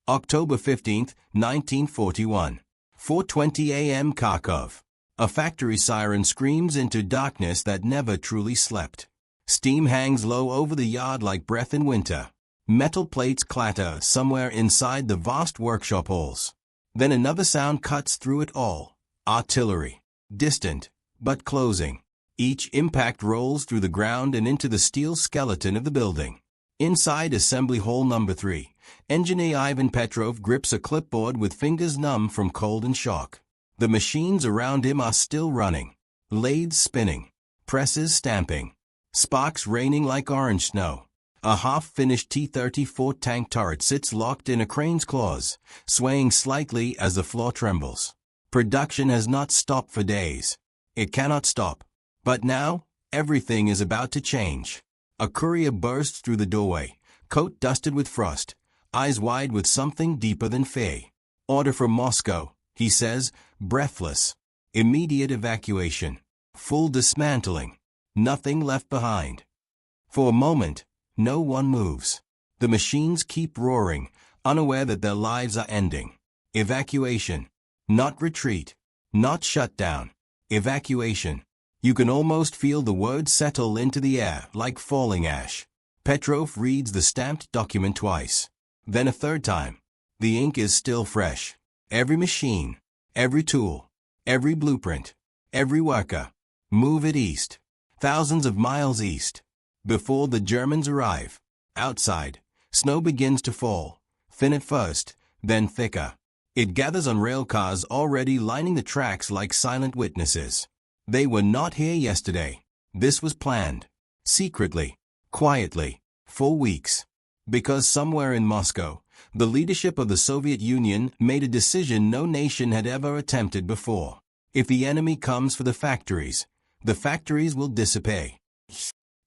October 15, 1941. 4:20 a.m. Kharkov. A factory siren screams into darkness that never truly slept. Steam hangs low over the yard like breath in winter. Metal plates clatter somewhere inside the vast workshop halls. Then another sound cuts through it all. Artillery. Distant, but closing. Each impact rolls through the ground and into the steel skeleton of the building. Inside Assembly Hall Number 3, Engineer Ivan Petrov grips a clipboard with fingers numb from cold and shock. The machines around him are still running. Lathes spinning. Presses stamping. Sparks raining like orange snow. A half-finished T-34 tank turret sits locked in a crane's claws, swaying slightly as the floor trembles. Production has not stopped for days. It cannot stop. But now, everything is about to change. A courier bursts through the doorway, coat dusted with frost, eyes wide with something deeper than fear. Order from Moscow, he says, breathless. Immediate evacuation. Full dismantling. Nothing left behind. For a moment, no one moves. The machines keep roaring, unaware that their lives are ending. Evacuation. Not retreat. Not shutdown. Evacuation. You can almost feel the words settle into the air like falling ash. Petrov reads the stamped document twice. Then a third time. The ink is still fresh. Every machine, every tool, every blueprint, every worker. Move it east. Thousands of miles east. Before the Germans arrive. Outside, snow begins to fall. Thin at first, then thicker. It gathers on rail cars already lining the tracks like silent witnesses. They were not here yesterday. This was planned. Secretly. Quietly. For weeks. Because somewhere in Moscow, the leadership of the Soviet Union made a decision no nation had ever attempted before. If the enemy comes for the factories will disappear.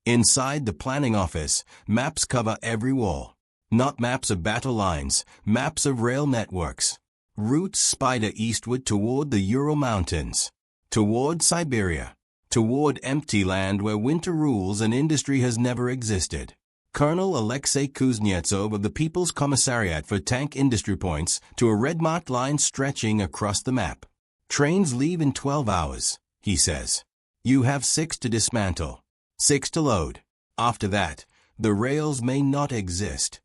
Inside the planning office, maps cover every wall. Not maps of battle lines, maps of rail networks. Routes spider eastward toward the Ural Mountains. Toward Siberia. Toward empty land where winter rules and industry has never existed. Colonel Alexei Kuznetsov of the People's Commissariat for Tank Industry points to a red-marked line stretching across the map. Trains leave in 12 hours, he says. You have 6 to dismantle. 6 to load. After that, the rails may not exist.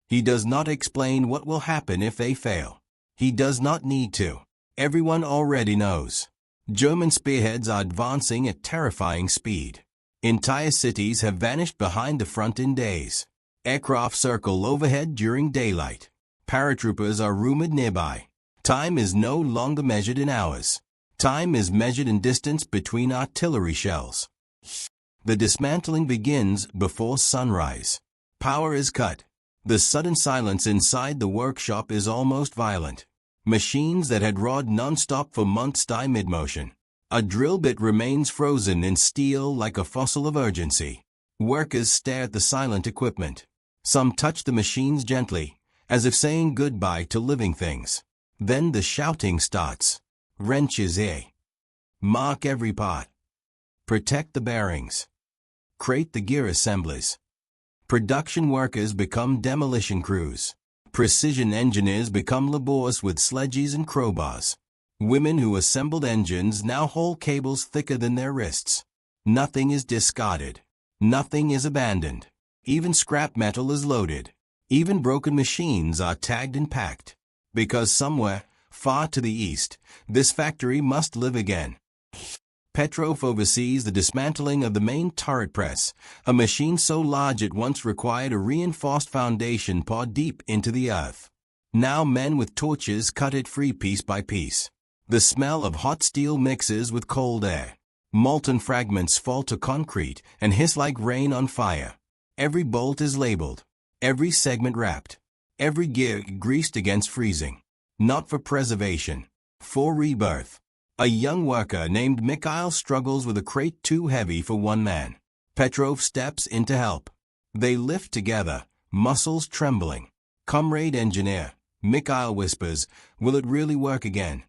He does not explain what will happen if they fail. He does not need to. Everyone already knows. German spearheads are advancing at terrifying speed. Entire cities have vanished behind the front in days. Aircraft circle overhead during daylight. Paratroopers are rumored nearby. Time is no longer measured in hours. Time is measured in distance between artillery shells. The dismantling begins before sunrise. Power is cut. The sudden silence inside the workshop is almost violent. Machines that had roared non-stop for months die mid-motion. A drill bit remains frozen in steel like a fossil of urgency. Workers stare at the silent equipment. Some touch the machines gently, as if saying goodbye to living things. Then the shouting starts. Wrenches here. Mark every part. Protect the bearings. Crate the gear assemblies. Production workers become demolition crews. Precision engineers become laborious with sledges and crowbars. Women who assembled engines now haul cables thicker than their wrists. Nothing is discarded. Nothing is abandoned. Even scrap metal is loaded. Even broken machines are tagged and packed. Because somewhere, far to the east, this factory must live again. Petrov oversees the dismantling of the main turret press, a machine so large it once required a reinforced foundation pawed deep into the earth. Now men with torches cut it free piece by piece. The smell of hot steel mixes with cold air. Molten fragments fall to concrete and hiss like rain on fire. Every bolt is labeled. Every segment wrapped. Every gear greased against freezing. Not for preservation. For rebirth. A young worker named Mikhail struggles with a crate too heavy for one man. Petrov steps in to help. They lift together, muscles trembling. Comrade engineer, Mikhail whispers, will it really work again?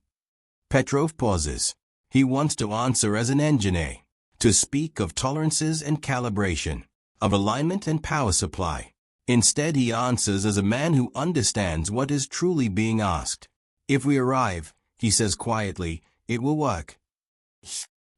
Petrov pauses. He wants to answer as an engineer, to speak of tolerances and calibration, of alignment and power supply. Instead, he answers as a man who understands what is truly being asked. If we arrive, he says quietly, it will work.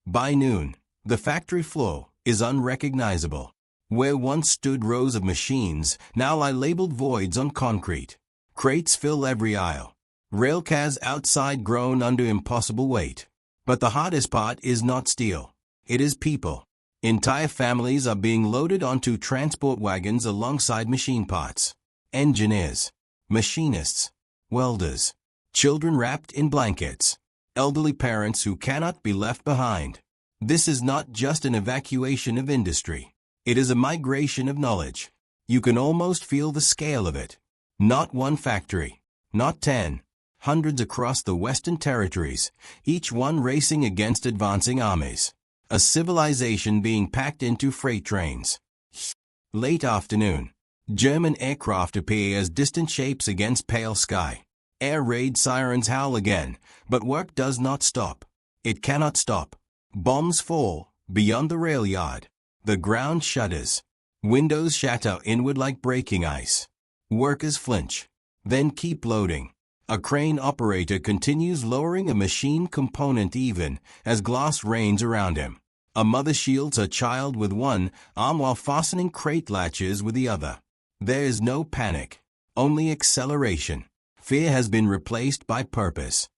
By noon, the factory floor is unrecognizable. Where once stood rows of machines, now lie labeled voids on concrete. Crates fill every aisle. Railcars outside groan under impossible weight. But the hardest part is not steel. It is people. Entire families are being loaded onto transport wagons alongside machine parts. Engineers, machinists, welders, children wrapped in blankets, elderly parents who cannot be left behind. This is not just an evacuation of industry. It is a migration of knowledge. You can almost feel the scale of it. Not one factory, not 10, hundreds across the Western territories, each one racing against advancing armies. A civilization being packed into freight trains. Late afternoon. German aircraft appear as distant shapes against pale sky. Air raid sirens howl again, but work does not stop. It cannot stop. Bombs fall, beyond the rail yard. The ground shudders. Windows shatter inward like breaking ice. Workers flinch, then keep loading. A crane operator continues lowering a machine component even as glass rains around him. A mother shields her child with one arm while fastening crate latches with the other. There is no panic, only acceleration. Fear has been replaced by purpose.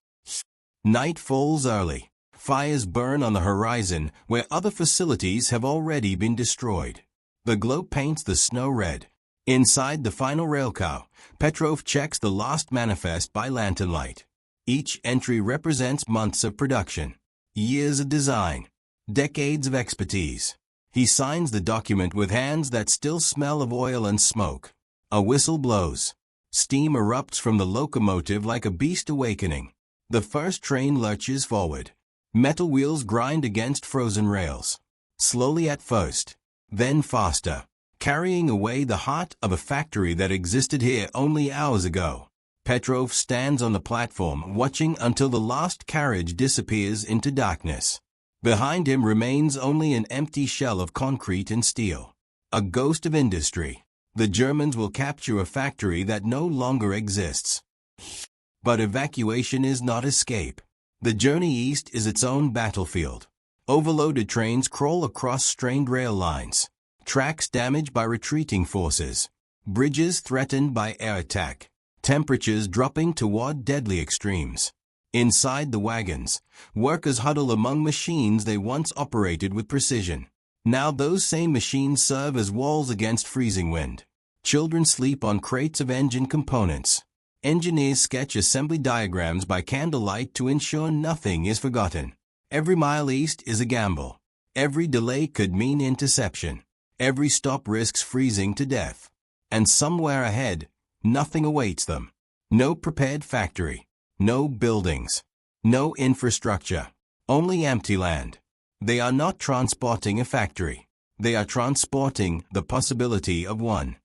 Night falls early. Fires burn on the horizon where other facilities have already been destroyed. The glow paints the snow red. Inside the final railcar, Petrov checks the last manifest by lantern light. Each entry represents months of production, years of design, decades of expertise. He signs the document with hands that still smell of oil and smoke. A whistle blows. Steam erupts from the locomotive like a beast awakening. The first train lurches forward. Metal wheels grind against frozen rails. Slowly at first, then faster, carrying away the heart of a factory that existed here only hours ago. Petrov stands on the platform watching until the last carriage disappears into darkness. Behind him remains only an empty shell of concrete and steel. A ghost of industry. The Germans will capture a factory that no longer exists. But evacuation is not escape. The journey east is its own battlefield. Overloaded trains crawl across strained rail lines. Tracks damaged by retreating forces. Bridges threatened by air attack. Temperatures dropping toward deadly extremes. Inside the wagons, workers huddle among machines they once operated with precision. Now those same machines serve as walls against freezing wind. Children sleep on crates of engine components. Engineers sketch assembly diagrams by candlelight to ensure nothing is forgotten. Every mile east is a gamble. Every delay could mean interception. Every stop risks freezing to death. And somewhere ahead, nothing awaits them. No prepared factory. No buildings. No infrastructure. Only empty land. They are not transporting a factory. They are transporting the possibility of one.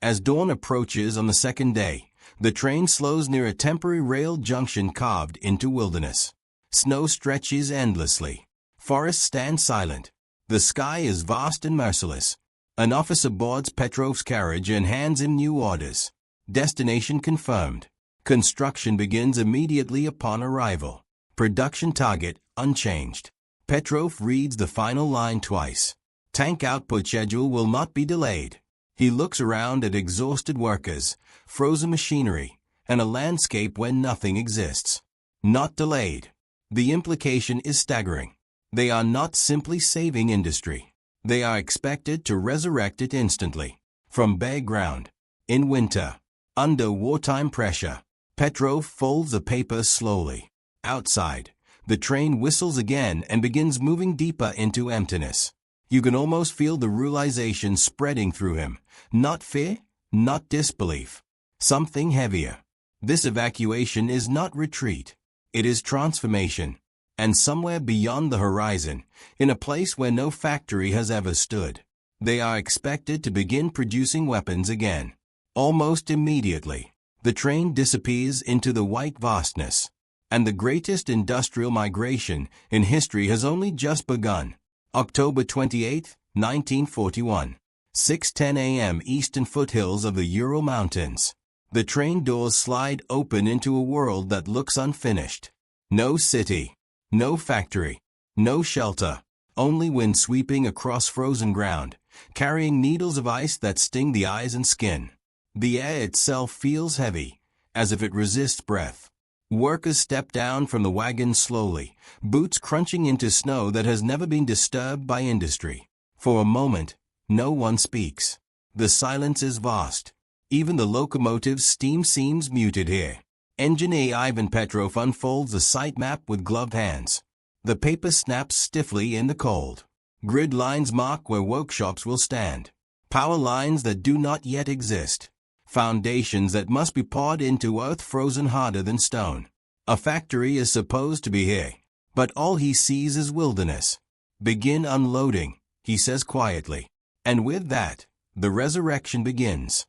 As dawn approaches on the second day, the train slows near a temporary rail junction carved into wilderness. Snow stretches endlessly. Forests stand silent. The sky is vast and merciless. An officer boards Petrov's carriage and hands him new orders. Destination confirmed. Construction begins immediately upon arrival. Production target unchanged. Petrov reads the final line twice. Tank output schedule will not be delayed. He looks around at exhausted workers, frozen machinery, and a landscape where nothing exists. Not delayed. The implication is staggering. They are not simply saving industry. They are expected to resurrect it instantly. From bare ground. In winter. Under wartime pressure. Petrov folds the paper slowly. Outside. The train whistles again and begins moving deeper into emptiness. You can almost feel the realization spreading through him. Not fear, not disbelief. Something heavier. This evacuation is not retreat. It is transformation. And somewhere beyond the horizon, in a place where no factory has ever stood, they are expected to begin producing weapons again. Almost immediately, the train disappears into the white vastness. And the greatest industrial migration in history has only just begun. October 28, 1941. 6:10 a.m. Eastern foothills of the Ural Mountains. The train doors slide open into a world that looks unfinished. No city, no factory, no shelter, only wind sweeping across frozen ground, carrying needles of ice that sting the eyes and skin. The air itself feels heavy, as if it resists breath. Workers step down from the wagon slowly, boots crunching into snow that has never been disturbed by industry. For a moment, no one speaks. The silence is vast. Even the locomotive's steam seems muted here. Engineer Ivan Petrov unfolds the site map with gloved hands. The paper snaps stiffly in the cold. Grid lines mark where workshops will stand. Power lines that do not yet exist. Foundations that must be poured into earth frozen harder than stone. A factory is supposed to be here, but all he sees is wilderness. Begin unloading, he says quietly. And with that, the resurrection begins.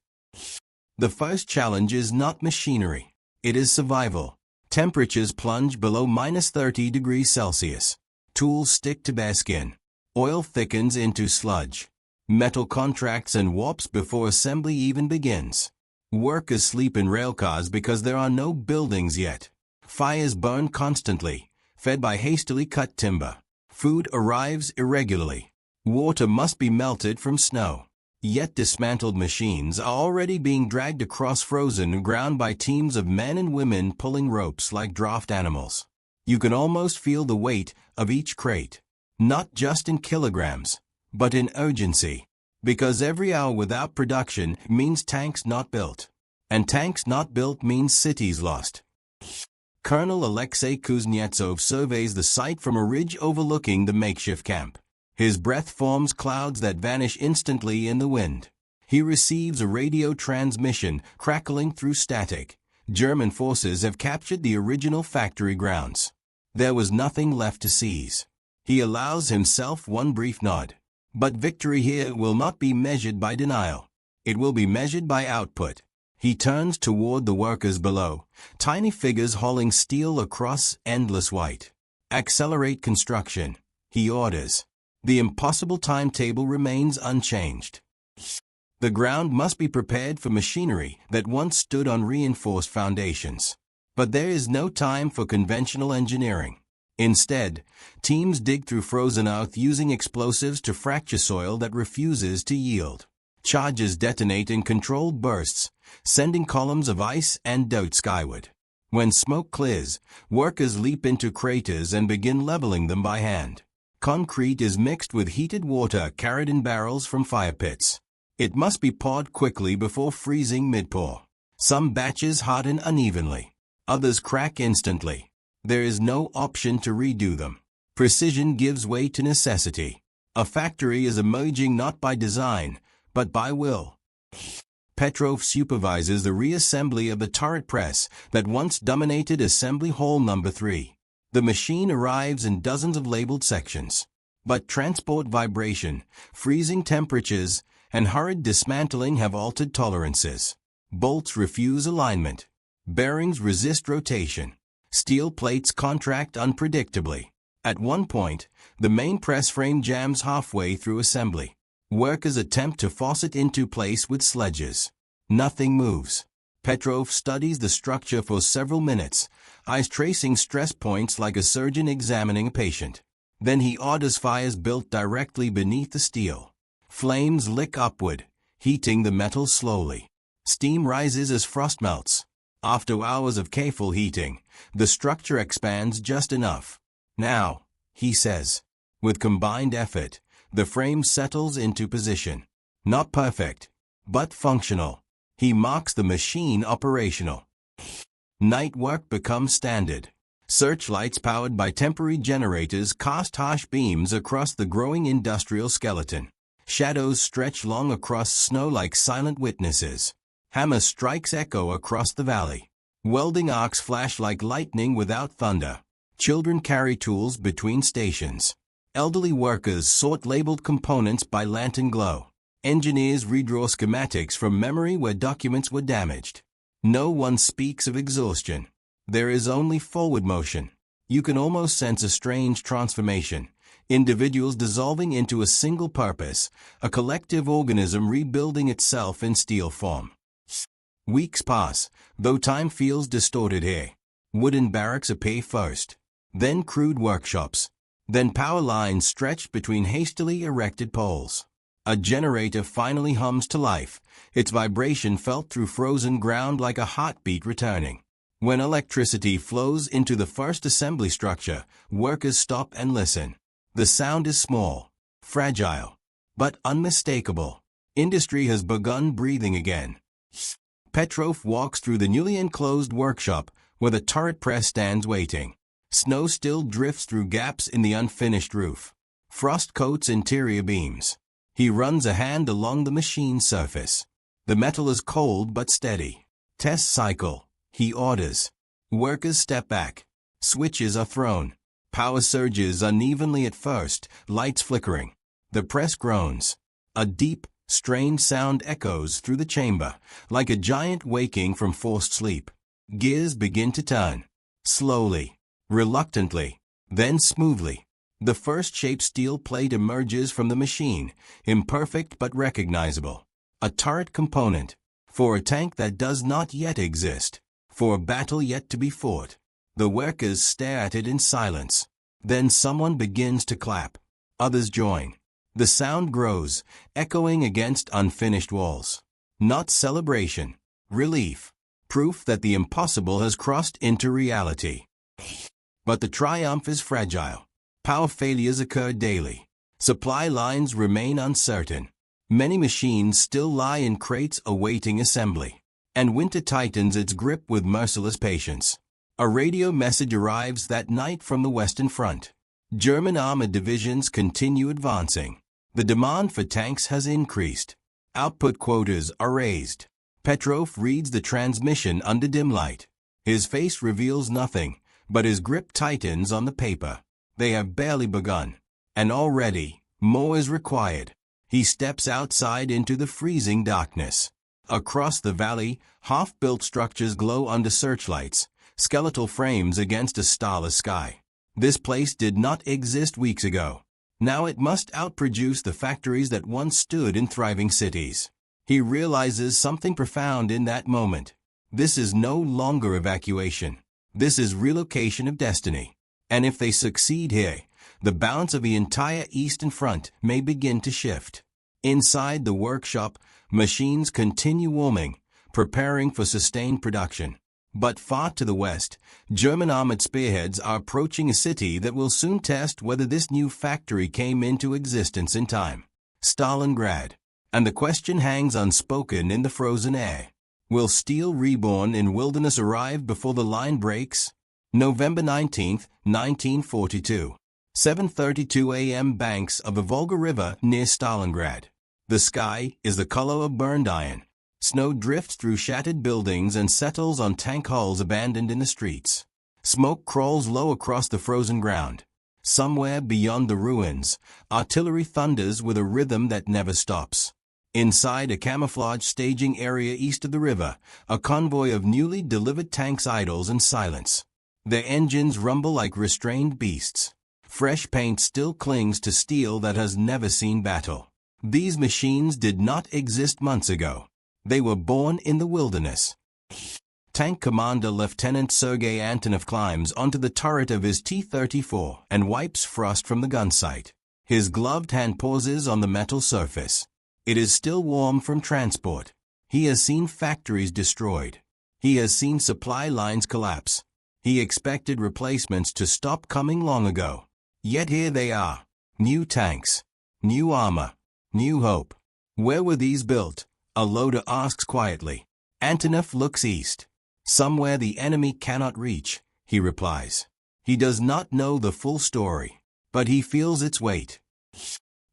The first challenge is not machinery. It is survival. Temperatures plunge below -30 degrees Celsius. Tools stick to bare skin. Oil thickens into sludge. Metal contracts and warps before assembly even begins. Workers sleep in railcars because there are no buildings yet. Fires burn constantly, fed by hastily cut timber. Food arrives irregularly. Water must be melted from snow. Yet dismantled machines are already being dragged across frozen ground by teams of men and women pulling ropes like draft animals. You can almost feel the weight of each crate, not just in kilograms, but in urgency. Because every hour without production means tanks not built. And tanks not built means cities lost. Colonel Alexei Kuznetsov surveys the site from a ridge overlooking the makeshift camp. His breath forms clouds that vanish instantly in the wind. He receives a radio transmission crackling through static. German forces have captured the original factory grounds. There was nothing left to seize. He allows himself one brief nod. But victory here will not be measured by denial. It will be measured by output. He turns toward the workers below, tiny figures hauling steel across endless white. Accelerate construction, he orders. The impossible timetable remains unchanged. The ground must be prepared for machinery that once stood on reinforced foundations. But there is no time for conventional engineering. Instead, teams dig through frozen earth using explosives to fracture soil that refuses to yield. Charges detonate in controlled bursts, sending columns of ice and dirt skyward. When smoke clears, workers leap into craters and begin leveling them by hand. Concrete is mixed with heated water carried in barrels from fire pits. It must be poured quickly before freezing mid-pour. Some batches harden unevenly. Others crack instantly. There is no option to redo them. Precision gives way to necessity. A factory is emerging not by design, but by will. Petrov supervises the reassembly of the turret press that once dominated Assembly Hall Number 3. The machine arrives in dozens of labeled sections. But transport vibration, freezing temperatures, and hurried dismantling have altered tolerances. Bolts refuse alignment. Bearings resist rotation. Steel plates contract unpredictably. At one point, the main press frame jams halfway through assembly. Workers attempt to force it into place with sledges. Nothing moves. Petrov studies the structure for several minutes, eyes tracing stress points like a surgeon examining a patient. Then he orders fires built directly beneath the steel. Flames lick upward, heating the metal slowly. Steam rises as frost melts. After hours of careful heating, the structure expands just enough. Now, he says. With combined effort, the frame settles into position. Not perfect, but functional. He marks the machine operational. Night work becomes standard. Searchlights powered by temporary generators cast harsh beams across the growing industrial skeleton. Shadows stretch long across snow like silent witnesses. Hammer strikes echo across the valley. Welding arcs flash like lightning without thunder. Children carry tools between stations. Elderly workers sort labeled components by lantern glow. Engineers redraw schematics from memory where documents were damaged. No one speaks of exhaustion. There is only forward motion. You can almost sense a strange transformation. individuals dissolving into a single purpose, a collective organism rebuilding itself in steel form. Weeks pass, though time feels distorted here. Wooden barracks appear first, then crude workshops, then power lines stretched between hastily erected poles. A generator finally hums to life, its vibration felt through frozen ground like a heartbeat returning. When electricity flows into the first assembly structure, workers stop and listen. The sound is small, fragile, but unmistakable. Industry has begun breathing again. Petrov walks through the newly enclosed workshop where the turret press stands waiting. Snow still drifts through gaps in the unfinished roof. Frost coats interior beams. He runs a hand along the machine's surface. The metal is cold but steady. Test cycle, he orders. Workers step back. Switches are thrown. Power surges unevenly at first, lights flickering. The press groans. A deep, strained sound echoes through the chamber, like a giant waking from forced sleep. Gears begin to turn. Slowly, reluctantly, then smoothly. The first shaped steel plate emerges from the machine, imperfect but recognizable. A turret component, for a tank that does not yet exist, for a battle yet to be fought. The workers stare at it in silence. Then someone begins to clap. Others join. The sound grows, echoing against unfinished walls. Not celebration, relief, proof that the impossible has crossed into reality. But the triumph is fragile. Power failures occur daily. Supply lines remain uncertain. Many machines still lie in crates awaiting assembly. And winter tightens its grip with merciless patience. A radio message arrives that night from the Western Front. German armored divisions continue advancing. The demand for tanks has increased. Output quotas are raised. Petrov reads the transmission under dim light. His face reveals nothing, but his grip tightens on the paper. They have barely begun. And already, more is required. He steps outside into the freezing darkness. Across the valley, half-built structures glow under searchlights, skeletal frames against a starless sky. This place did not exist weeks ago. Now it must outproduce the factories that once stood in thriving cities. He realizes something profound in that moment. This is no longer evacuation. This is relocation of destiny. And if they succeed here, the balance of the entire Eastern Front may begin to shift. Inside the workshop, machines continue warming, preparing for sustained production. But far to the west, German armored spearheads are approaching a city that will soon test whether this new factory came into existence in time. Stalingrad. And the question hangs unspoken in the frozen air. Will steel reborn in wilderness arrive before the line breaks? November 19, 1942. 7:32 a.m. Banks of the Volga River near Stalingrad. The sky is the color of burned iron. Snow drifts through shattered buildings and settles on tank hulls abandoned in the streets. Smoke crawls low across the frozen ground. Somewhere beyond the ruins, artillery thunders with a rhythm that never stops. Inside a camouflaged staging area east of the river, a convoy of newly delivered tanks idles in silence. Their engines rumble like restrained beasts. Fresh paint still clings to steel that has never seen battle. These machines did not exist months ago. They were born in the wilderness. Tank Commander Lieutenant Sergei Antonov climbs onto the turret of his T-34 and wipes frost from the gun sight. His gloved hand pauses on the metal surface. It is still warm from transport. He has seen factories destroyed. He has seen supply lines collapse. He expected replacements to stop coming long ago. Yet here they are. New tanks. New armor. New hope. Where were these built? A loader asks quietly. Antonov looks east. Somewhere the enemy cannot reach, he replies. He does not know the full story, but he feels its weight.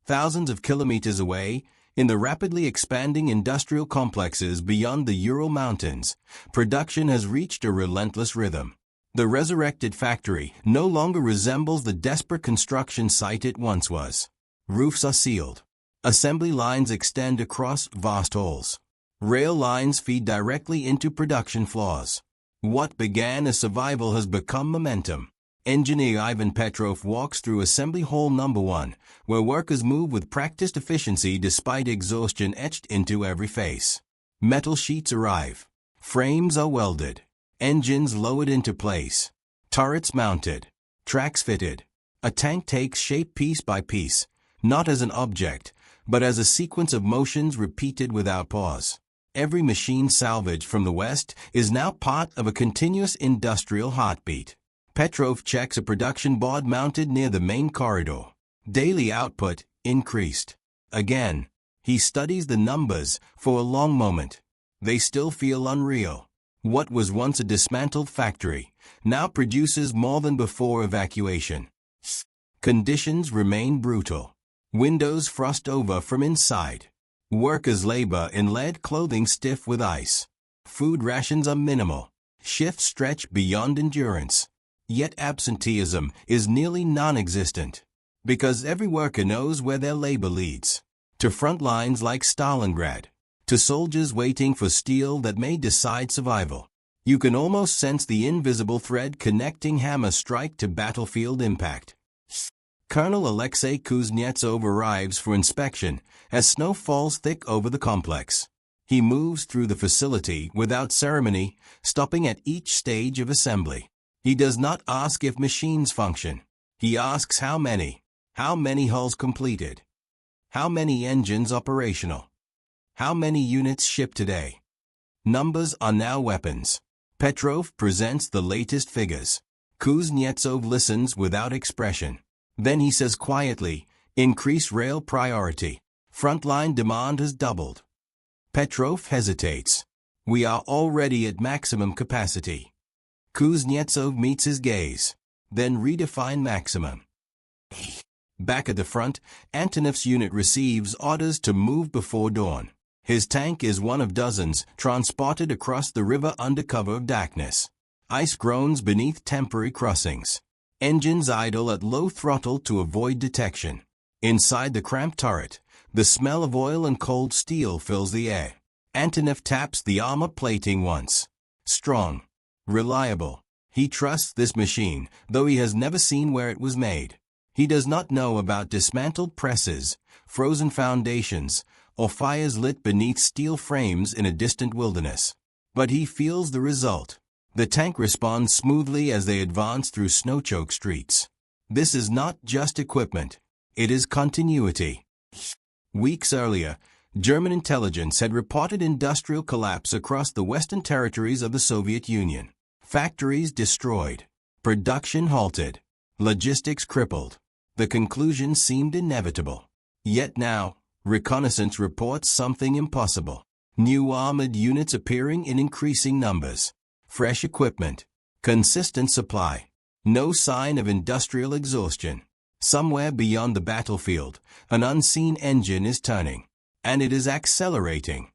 Thousands of kilometers away, in the rapidly expanding industrial complexes beyond the Ural Mountains, production has reached a relentless rhythm. The resurrected factory no longer resembles the desperate construction site it once was. Roofs are sealed. Assembly lines extend across vast halls. Rail lines feed directly into production floors. What began as survival has become momentum. Engineer Ivan Petrov walks through assembly hall number 1, where workers move with practiced efficiency despite exhaustion etched into every face. Metal sheets arrive. Frames are welded. Engines lowered into place. Turrets mounted. Tracks fitted. A tank takes shape piece by piece, not as an object, but as a sequence of motions repeated without pause. Every machine salvaged from the West is now part of a continuous industrial heartbeat. Petrov checks a production board mounted near the main corridor. Daily output increased. Again, he studies the numbers for a long moment. They still feel unreal. What was once a dismantled factory now produces more than before evacuation. Conditions remain brutal. Windows frost over from inside. Workers labor in lead clothing stiff with ice. Food rations are minimal. Shifts stretch beyond endurance. Yet absenteeism is nearly non-existent, because every worker knows where their labor leads. To front lines like Stalingrad. To soldiers waiting for steel that may decide survival. You can almost sense the invisible thread connecting hammer strike to battlefield impact. Colonel Alexei Kuznetsov arrives for inspection as snow falls thick over the complex. He moves through the facility without ceremony, stopping at each stage of assembly. He does not ask if machines function. He asks how many hulls completed, how many engines operational, how many units shipped today. Numbers are now weapons. Petrov presents the latest figures. Kuznetsov listens without expression. Then he says quietly, "Increase rail priority. Frontline demand has doubled." Petrov hesitates. "We are already at maximum capacity." Kuznetsov meets his gaze. "Then redefine maximum." Back at the front, Antonov's unit receives orders to move before dawn. His tank is one of dozens transported across the river under cover of darkness. Ice groans beneath temporary crossings. Engines idle at low throttle to avoid detection. Inside the cramped turret, the smell of oil and cold steel fills the air. Antonov taps the armor plating once. Strong. Reliable. He trusts this machine, though he has never seen where it was made. He does not know about dismantled presses, frozen foundations, or fires lit beneath steel frames in a distant wilderness. But he feels the result. The tank responds smoothly as they advance through snow-choked streets. This is not just equipment. It is continuity. Weeks earlier, German intelligence had reported industrial collapse across the western territories of the Soviet Union. Factories destroyed. Production halted. Logistics crippled. The conclusion seemed inevitable. Yet now, reconnaissance reports something impossible. New armored units appearing in increasing numbers. Fresh equipment. Consistent supply. No sign of industrial exhaustion. Somewhere beyond the battlefield, an unseen engine is turning. And it is accelerating.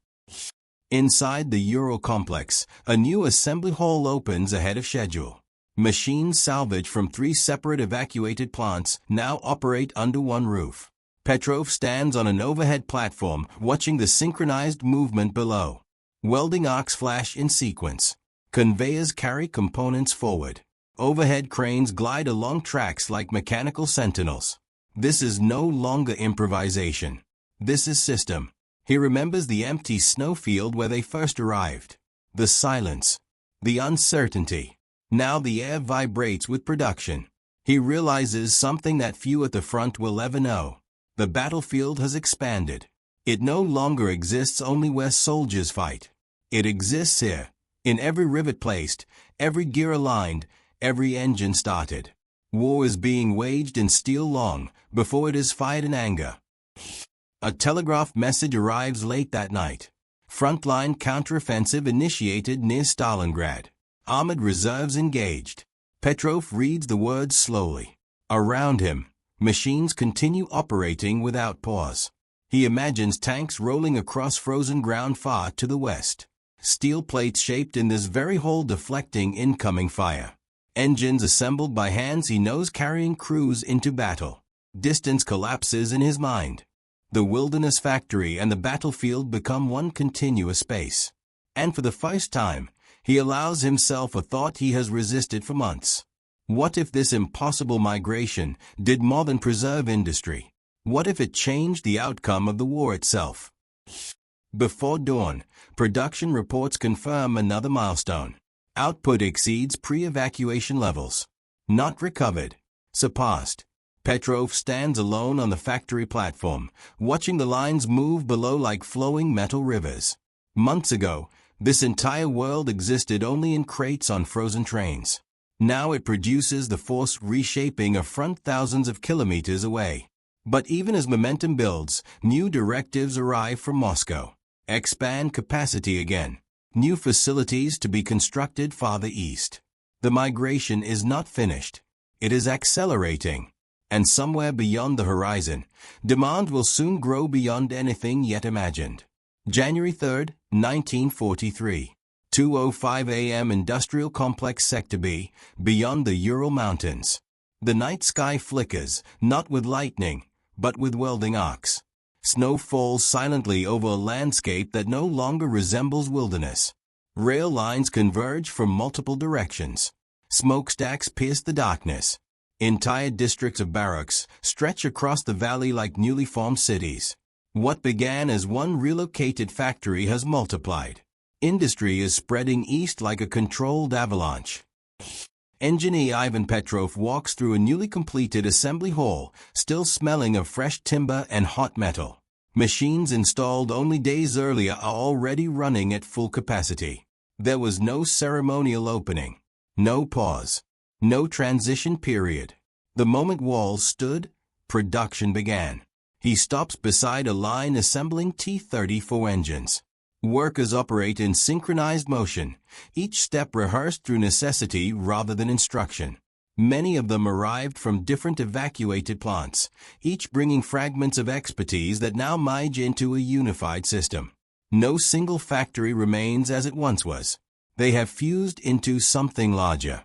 Inside the Ural complex, a new assembly hall opens ahead of schedule. Machines salvaged from 3 separate evacuated plants now operate under one roof. Petrov stands on an overhead platform watching the synchronized movement below. Welding arcs flash in sequence. Conveyors carry components forward. Overhead cranes glide along tracks like mechanical sentinels. This is no longer improvisation. This is system. He remembers the empty snowfield where they first arrived. The silence. The uncertainty. Now the air vibrates with production. He realizes something that few at the front will ever know. The battlefield has expanded. It no longer exists only where soldiers fight. It exists here. In every rivet placed, every gear aligned, every engine started. War is being waged in steel long before it is fired in anger. A telegraph message arrives late that night. Frontline counteroffensive initiated near Stalingrad. Armored reserves engaged. Petrov reads the words slowly. Around him, machines continue operating without pause. He imagines tanks rolling across frozen ground far to the west. Steel plates shaped in this very hole deflecting incoming fire. Engines assembled by hands he knows carrying crews into battle. Distance collapses in his mind. The wilderness factory and the battlefield become one continuous space. And for the first time, he allows himself a thought he has resisted for months. What if this impossible migration did more than preserve industry? What if it changed the outcome of the war itself? Before dawn, production reports confirm another milestone. Output exceeds pre-evacuation levels. Not recovered. Surpassed. Petrov stands alone on the factory platform, watching the lines move below like flowing metal rivers. Months ago, this entire world existed only in crates on frozen trains. Now it produces the force reshaping a front thousands of kilometers away. But even as momentum builds, new directives arrive from Moscow. Expand capacity again. New facilities to be constructed farther east. The migration is not finished. It is accelerating. And somewhere beyond the horizon, demand will soon grow beyond anything yet imagined. January 3, 1943. 2:05 a.m. Industrial Complex Sector B, beyond the Ural Mountains. The night sky flickers, not with lightning, but with welding arcs. Snow falls silently over a landscape that no longer resembles wilderness. Rail lines converge from multiple directions. Smokestacks pierce the darkness. Entire districts of barracks stretch across the valley like newly formed cities. What began as one relocated factory has multiplied. Industry is spreading east like a controlled avalanche. Engineer Ivan Petrov walks through a newly completed assembly hall, still smelling of fresh timber and hot metal. Machines installed only days earlier are already running at full capacity. There was no ceremonial opening, no pause, no transition period. The moment walls stood, production began. He stops beside a line assembling T-34 engines. Workers operate in synchronized motion, each step rehearsed through necessity rather than instruction. Many of them arrived from different evacuated plants, each bringing fragments of expertise that now merge into a unified system. No single factory remains as it once was. They have fused into something larger.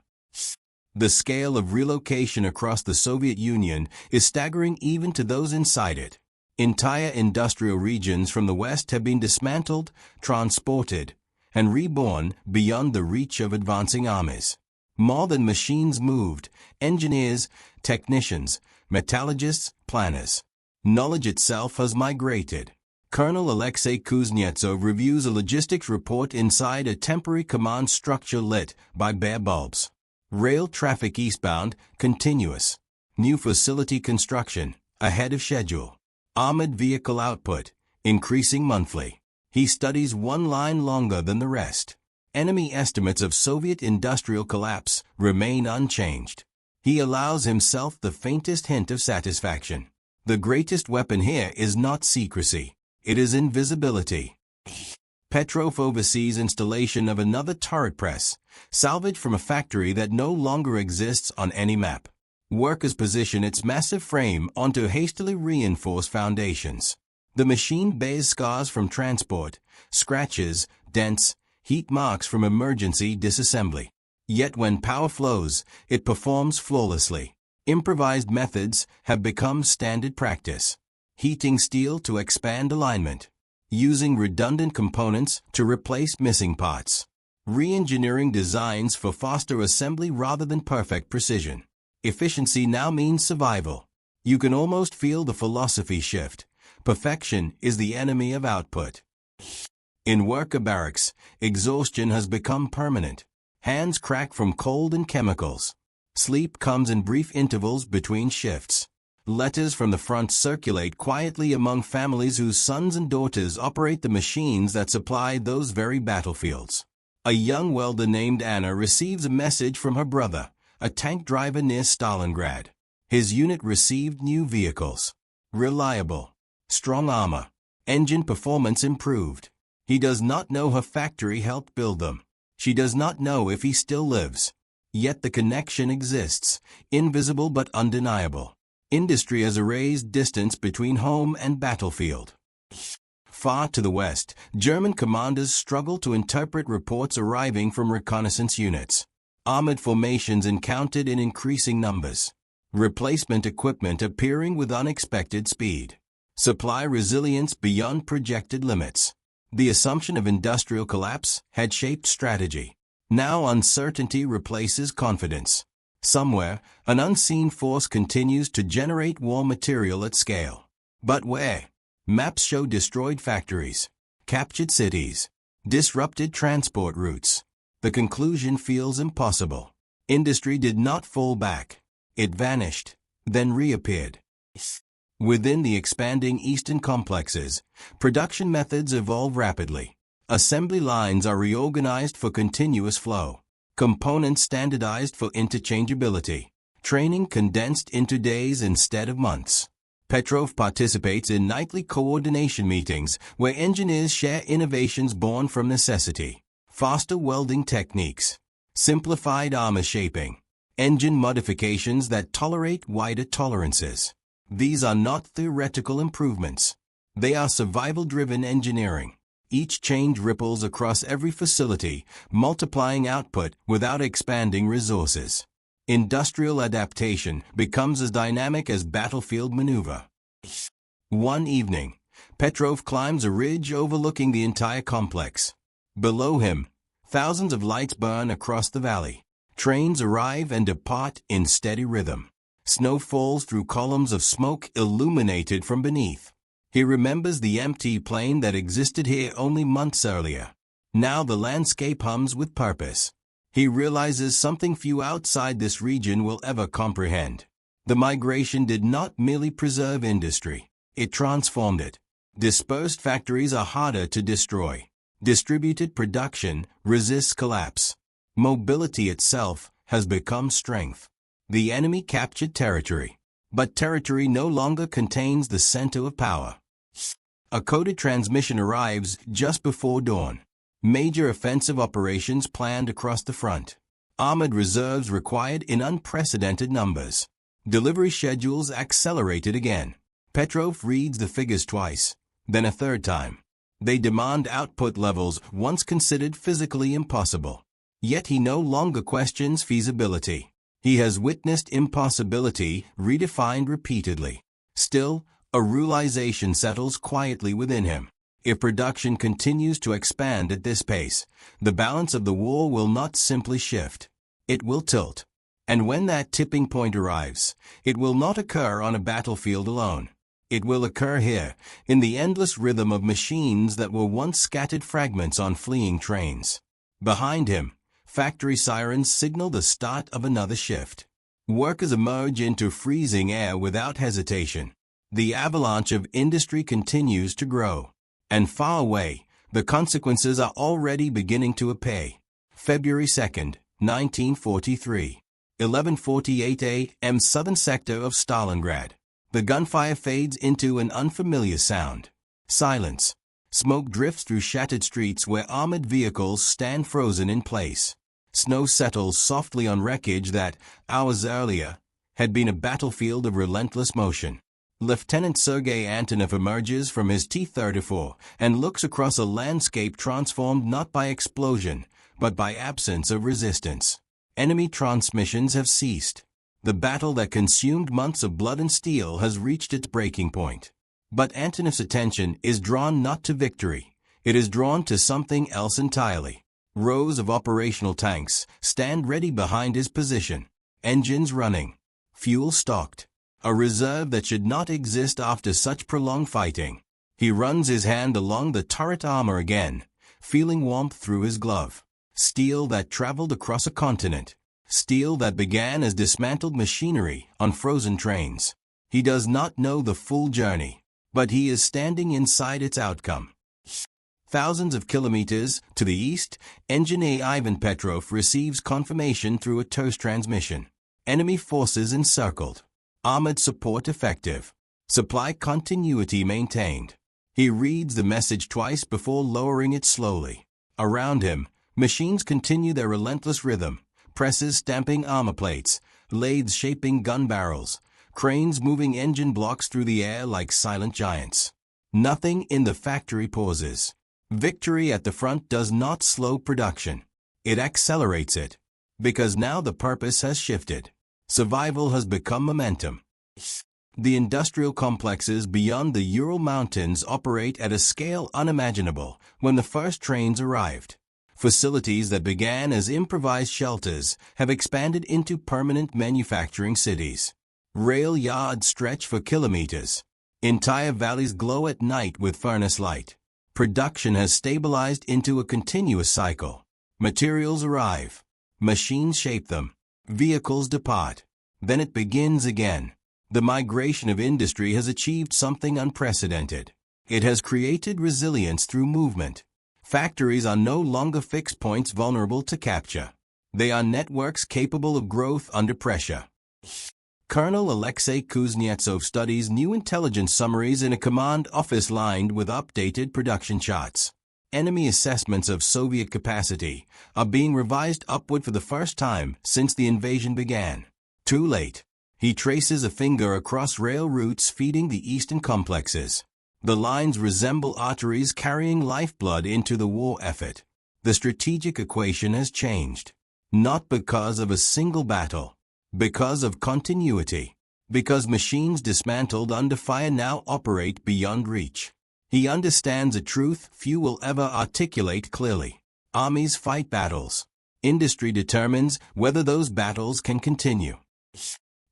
The scale of relocation across the Soviet Union is staggering even to those inside it. Entire industrial regions from the West have been dismantled, transported, and reborn beyond the reach of advancing armies. More than machines moved, engineers, technicians, metallurgists, planners. Knowledge itself has migrated. Colonel Alexei Kuznetsov reviews a logistics report inside a temporary command structure lit by bare bulbs. Rail traffic eastbound, continuous. New facility construction, ahead of schedule. Armored vehicle output, increasing monthly. He studies one line longer than the rest. Enemy estimates of Soviet industrial collapse remain unchanged. He allows himself the faintest hint of satisfaction. The greatest weapon here is not secrecy. It is invisibility. Petrov oversees installation of another turret press, salvaged from a factory that no longer exists on any map. Workers position its massive frame onto hastily reinforced foundations. The machine bears scars from transport, scratches, dents, heat marks from emergency disassembly. Yet when power flows, it performs flawlessly. Improvised methods have become standard practice. Heating steel to expand alignment. Using redundant components to replace missing parts. Re-engineering designs for faster assembly rather than perfect precision. Efficiency now means survival. You can almost feel the philosophy shift. Perfection is the enemy of output. In worker barracks, exhaustion has become permanent. Hands crack from cold and chemicals. Sleep comes in brief intervals between shifts. Letters from the front circulate quietly among families whose sons and daughters operate the machines that supply those very battlefields. A young welder named Anna receives a message from her brother, a tank driver near Stalingrad. His unit received new vehicles. Reliable. Strong armor. Engine performance improved. He does not know her factory helped build them. She does not know if he still lives. Yet the connection exists, invisible but undeniable. Industry has erased distance between home and battlefield. Far to the west, German commanders struggle to interpret reports arriving from reconnaissance units. Armored formations encountered in increasing numbers. Replacement equipment appearing with unexpected speed. Supply resilience beyond projected limits. The assumption of industrial collapse had shaped strategy. Now uncertainty replaces confidence. Somewhere, an unseen force continues to generate war material at scale. But where? Maps show destroyed factories, captured cities, disrupted transport routes. The conclusion feels impossible. Industry did not fall back. It vanished, then reappeared. Within the expanding eastern complexes, production methods evolve rapidly. Assembly lines are reorganized for continuous flow. Components standardized for interchangeability. Training condensed into days instead of months. Petrov participates in nightly coordination meetings where engineers share innovations born from necessity. Faster welding techniques. Simplified armor shaping. Engine modifications that tolerate wider tolerances. These are not theoretical improvements. They are survival-driven engineering. Each change ripples across every facility, multiplying output without expanding resources. Industrial adaptation becomes as dynamic as battlefield maneuver. One evening, Petrov climbs a ridge overlooking the entire complex. Below him, thousands of lights burn across the valley. Trains arrive and depart in steady rhythm. Snow falls through columns of smoke illuminated from beneath. He remembers the empty plain that existed here only months earlier. Now the landscape hums with purpose. He realizes something few outside this region will ever comprehend. The migration did not merely preserve industry. It transformed it. Dispersed factories are harder to destroy. Distributed production resists collapse. Mobility itself has become strength. The enemy captured territory. But territory no longer contains the center of power. A coded transmission arrives just before dawn. Major offensive operations planned across the front. Armored reserves required in unprecedented numbers. Delivery schedules accelerated again. Petrov reads the figures twice, then a third time. They demand output levels once considered physically impossible. Yet he no longer questions feasibility. He has witnessed impossibility redefined repeatedly. Still, a realization settles quietly within him. If production continues to expand at this pace, the balance of the war will not simply shift. It will tilt. And when that tipping point arrives, it will not occur on a battlefield alone. It will occur here, in the endless rhythm of machines that were once scattered fragments on fleeing trains. Behind him, factory sirens signal the start of another shift. Workers emerge into freezing air without hesitation. The avalanche of industry continues to grow. And far away, the consequences are already beginning to appear. February 2nd, 1943. 11:48 a.m. Southern sector of Stalingrad. The gunfire fades into an unfamiliar sound. Silence. Smoke drifts through shattered streets where armored vehicles stand frozen in place. Snow settles softly on wreckage that, hours earlier, had been a battlefield of relentless motion. Lieutenant Sergei Antonov emerges from his T-34 and looks across a landscape transformed not by explosion, but by absence of resistance. Enemy transmissions have ceased. The battle that consumed months of blood and steel has reached its breaking point. But Antonov's attention is drawn not to victory. It is drawn to something else entirely. Rows of operational tanks stand ready behind his position. Engines running. Fuel stocked. A reserve that should not exist after such prolonged fighting. He runs his hand along the turret armor again, feeling warmth through his glove. Steel that traveled across a continent. Steel that began as dismantled machinery on frozen trains. He does not know the full journey, but he is standing inside its outcome. Thousands of kilometers to the east, engineer Ivan Petrov receives confirmation through a terse transmission. Enemy forces encircled. Armored support effective. Supply continuity maintained. He reads the message twice before lowering it slowly. Around him, machines continue their relentless rhythm. Presses stamping armor plates, lathes shaping gun barrels, cranes moving engine blocks through the air like silent giants. Nothing in the factory pauses. Victory at the front does not slow production. It accelerates it. Because now the purpose has shifted. Survival has become momentum. The industrial complexes beyond the Ural Mountains operate at a scale unimaginable when the first trains arrived. Facilities that began as improvised shelters have expanded into permanent manufacturing cities. Rail yards stretch for kilometers. Entire valleys glow at night with furnace light. Production has stabilized into a continuous cycle. Materials arrive. Machines shape them. Vehicles depart. Then it begins again. The migration of industry has achieved something unprecedented. It has created resilience through movement. Factories are no longer fixed points vulnerable to capture. They are networks capable of growth under pressure. Colonel Alexei Kuznetsov studies new intelligence summaries in a command office lined with updated production charts. Enemy assessments of Soviet capacity are being revised upward for the first time since the invasion began. Too late. He traces a finger across rail routes feeding the eastern complexes. The lines resemble arteries carrying lifeblood into the war effort. The strategic equation has changed. Not because of a single battle. Because of continuity. Because machines dismantled under fire now operate beyond reach. He understands a truth few will ever articulate clearly. Armies fight battles. Industry determines whether those battles can continue.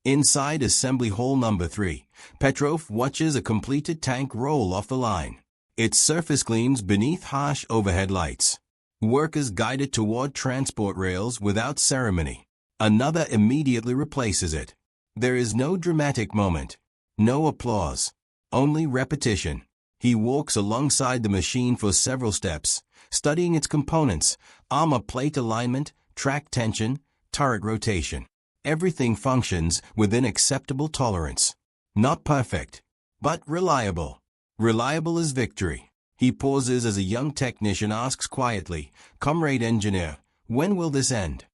Inside Assembly Hall Number 3, Petrov watches a completed tank roll off the line. Its surface gleams beneath harsh overhead lights. Workers guide it toward transport rails without ceremony. Another immediately replaces it. There is no dramatic moment. No applause. Only repetition. He walks alongside the machine for several steps, studying its components, armor plate alignment, track tension, turret rotation. Everything functions within acceptable tolerance. Not perfect, but reliable. Reliable as victory. He pauses as a young technician asks quietly, "Comrade engineer, when will this end?"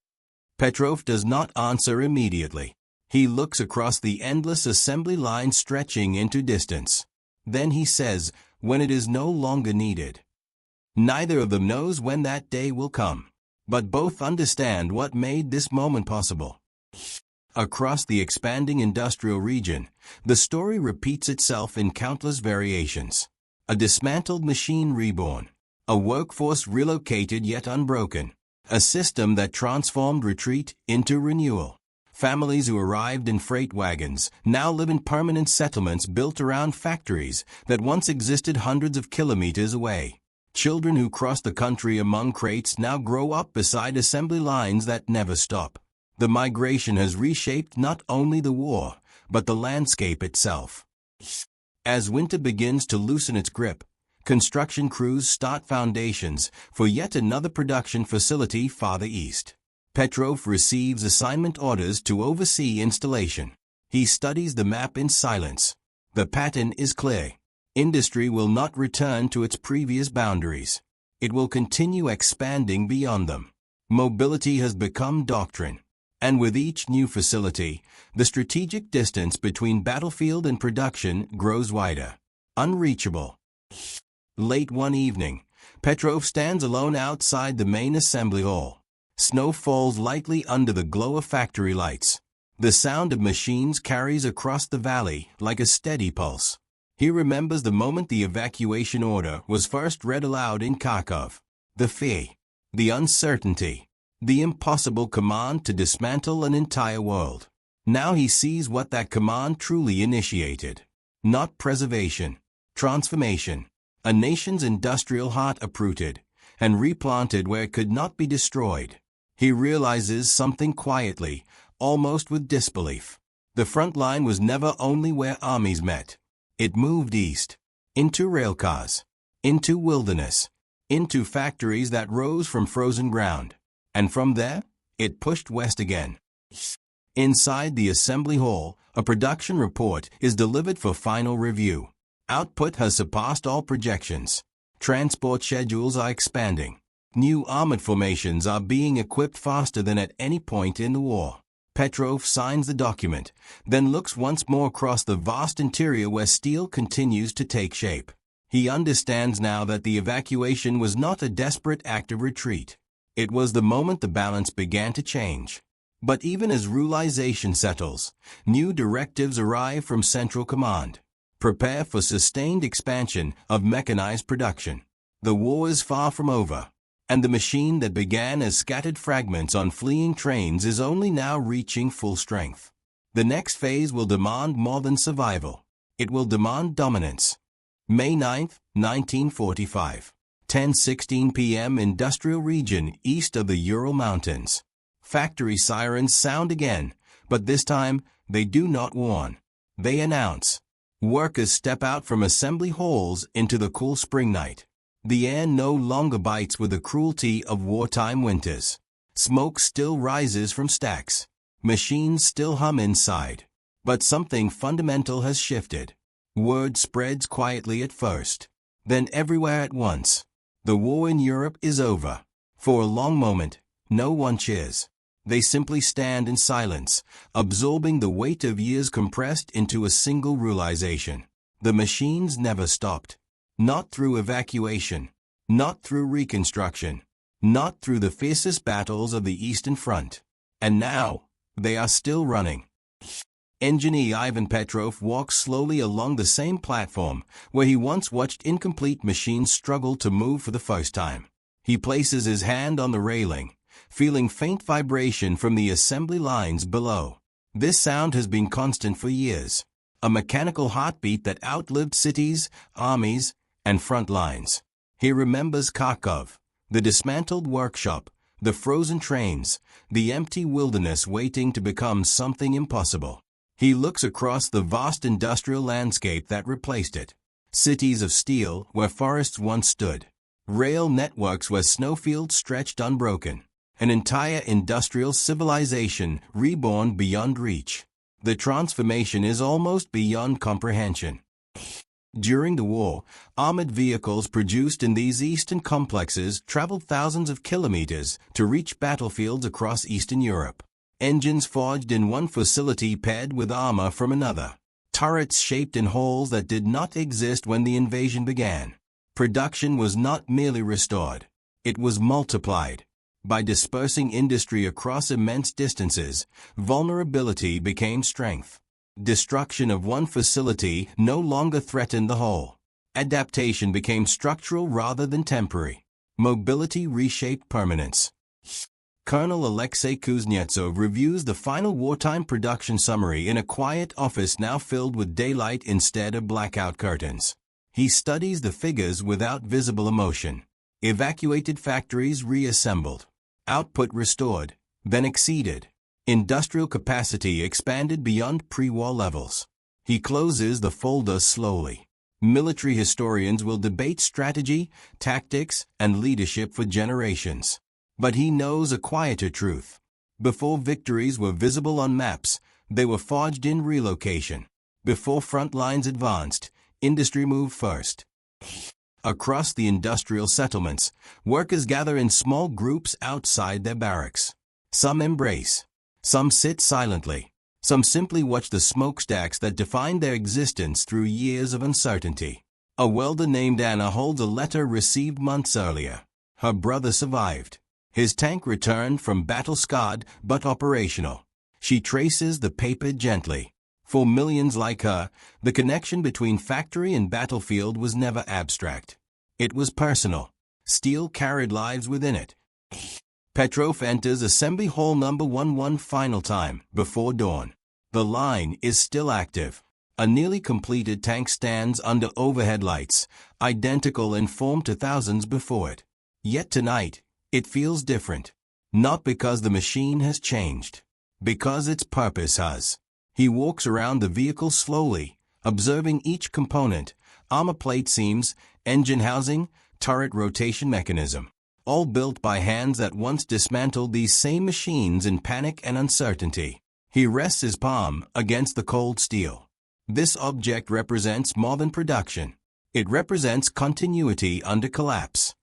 Petrov does not answer immediately. He looks across the endless assembly line stretching into distance. Then he says, "When it is no longer needed." Neither of them knows when that day will come. But both understand what made this moment possible. Across the expanding industrial region, the story repeats itself in countless variations. A dismantled machine reborn. A workforce relocated yet unbroken. A system that transformed retreat into renewal. Families who arrived in freight wagons now live in permanent settlements built around factories that once existed hundreds of kilometers away. Children who crossed the country among crates now grow up beside assembly lines that never stop. The migration has reshaped not only the war, but the landscape itself. As winter begins to loosen its grip, construction crews start foundations for yet another production facility farther east. Petrov receives assignment orders to oversee installation. He studies the map in silence. The pattern is clear. Industry will not return to its previous boundaries. It will continue expanding beyond them. Mobility has become doctrine. And with each new facility, the strategic distance between battlefield and production grows wider. Unreachable. Late one evening, Petrov stands alone outside the main assembly hall. Snow falls lightly under the glow of factory lights. The sound of machines carries across the valley like a steady pulse. He remembers the moment the evacuation order was first read aloud in Kharkov. The fear, the uncertainty, the impossible command to dismantle an entire world. Now he sees what that command truly initiated. Not preservation, transformation. A nation's industrial heart uprooted and replanted where it could not be destroyed. He realizes something quietly, almost with disbelief. The front line was never only where armies met. It moved east, into railcars, into wilderness, into factories that rose from frozen ground. And from there, it pushed west again. Inside the assembly hall, a production report is delivered for final review. Output has surpassed all projections. Transport schedules are expanding. New armored formations are being equipped faster than at any point in the war. Petrov signs the document, then looks once more across the vast interior where steel continues to take shape. He understands now that the evacuation was not a desperate act of retreat. It was the moment the balance began to change. But even as realization settles, new directives arrive from Central Command. Prepare for sustained expansion of mechanized production. The war is far from over. And the machine that began as scattered fragments on fleeing trains is only now reaching full strength. The next phase will demand more than survival. It will demand dominance. May 9, 1945. 10:16 p.m. Industrial region east of the Ural Mountains. Factory sirens sound again, but this time they do not warn. They announce. Workers step out from assembly halls into the cool spring night. The air no longer bites with the cruelty of wartime winters. Smoke still rises from stacks. Machines still hum inside. But something fundamental has shifted. Word spreads quietly at first, then everywhere at once. The war in Europe is over. For a long moment, no one cheers. They simply stand in silence, absorbing the weight of years compressed into a single realization. The machines never stopped. Not through evacuation, not through reconstruction, not through the fiercest battles of the Eastern Front. And now, they are still running. Engineer Ivan Petrov walks slowly along the same platform where he once watched incomplete machines struggle to move for the first time. He places his hand on the railing, feeling faint vibration from the assembly lines below. This sound has been constant for years, a mechanical heartbeat that outlived cities, armies, and front lines. He remembers Kharkov, the dismantled workshop, the frozen trains, the empty wilderness waiting to become something impossible. He looks across the vast industrial landscape that replaced it. Cities of steel where forests once stood. Rail networks where snowfields stretched unbroken. An entire industrial civilization reborn beyond reach. The transformation is almost beyond comprehension. During the war, armored vehicles produced in these eastern complexes traveled thousands of kilometers to reach battlefields across Eastern Europe. Engines forged in one facility paired with armor from another. Turrets shaped in holes that did not exist when the invasion began. Production was not merely restored. It was multiplied. By dispersing industry across immense distances, vulnerability became strength. Destruction of one facility no longer threatened the whole. Adaptation became structural rather than temporary. Mobility reshaped permanence. Colonel Alexei Kuznetsov reviews the final wartime production summary in a quiet office now filled with daylight instead of blackout curtains. He studies the figures without visible emotion. Evacuated factories reassembled. Output restored, then exceeded. Industrial capacity expanded beyond pre-war levels. He closes the folder slowly. Military historians will debate strategy, tactics, and leadership for generations. But he knows a quieter truth. Before victories were visible on maps, they were forged in relocation. Before front lines advanced, industry moved first. Across the industrial settlements, workers gather in small groups outside their barracks. Some embrace. Some sit silently. Some simply watch the smokestacks that defined their existence through years of uncertainty. A welder named Anna holds a letter received months earlier. Her brother survived. His tank returned from battle-scarred but operational. She traces the paper gently. For millions like her, the connection between factory and battlefield was never abstract. It was personal. Steel carried lives within it. Petrov enters assembly hall number 11 final time, before dawn. The line is still active. A nearly completed tank stands under overhead lights, identical in form to thousands before it. Yet tonight, it feels different. Not because the machine has changed. Because its purpose has. He walks around the vehicle slowly, observing each component, armor plate seams, engine housing, turret rotation mechanism. All built by hands that once dismantled these same machines in panic and uncertainty. He rests his palm against the cold steel. This object represents more than production. It represents continuity under collapse.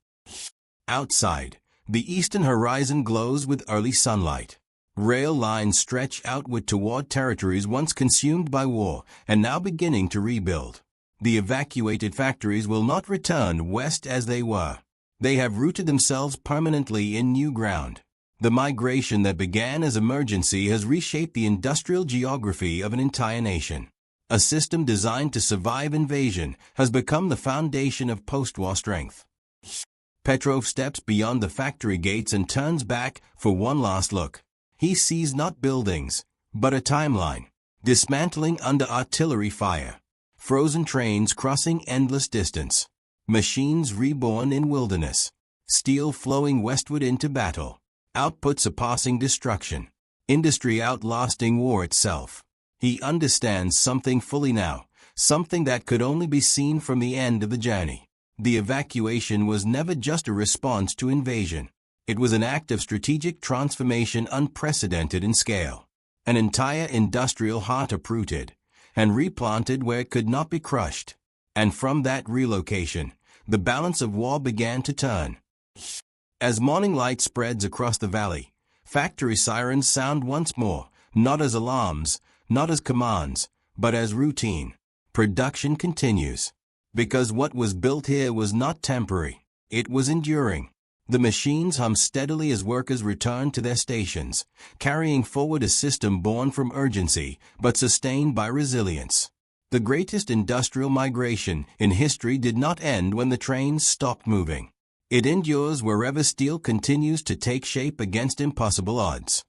Outside, the eastern horizon glows with early sunlight. Rail lines stretch outward toward territories once consumed by war and now beginning to rebuild. The evacuated factories will not return west as they were. They have rooted themselves permanently in new ground. The migration that began as emergency has reshaped the industrial geography of an entire nation. A system designed to survive invasion has become the foundation of post-war strength. Petrov steps beyond the factory gates and turns back for one last look. He sees not buildings, but a timeline, dismantling under artillery fire. Frozen trains crossing endless distance. Machines reborn in wilderness. Steel flowing westward into battle. Output surpassing destruction. Industry outlasting war itself. He understands something fully now, something that could only be seen from the end of the journey. The evacuation was never just a response to invasion. It was an act of strategic transformation unprecedented in scale. An entire industrial heart uprooted and replanted where it could not be crushed. And from that relocation, the balance of war began to turn. As morning light spreads across the valley, factory sirens sound once more, not as alarms, not as commands, but as routine. Production continues. Because what was built here was not temporary, it was enduring. The machines hum steadily as workers return to their stations, carrying forward a system born from urgency but sustained by resilience. The greatest industrial migration in history did not end when the trains stopped moving. It endures wherever steel continues to take shape against impossible odds.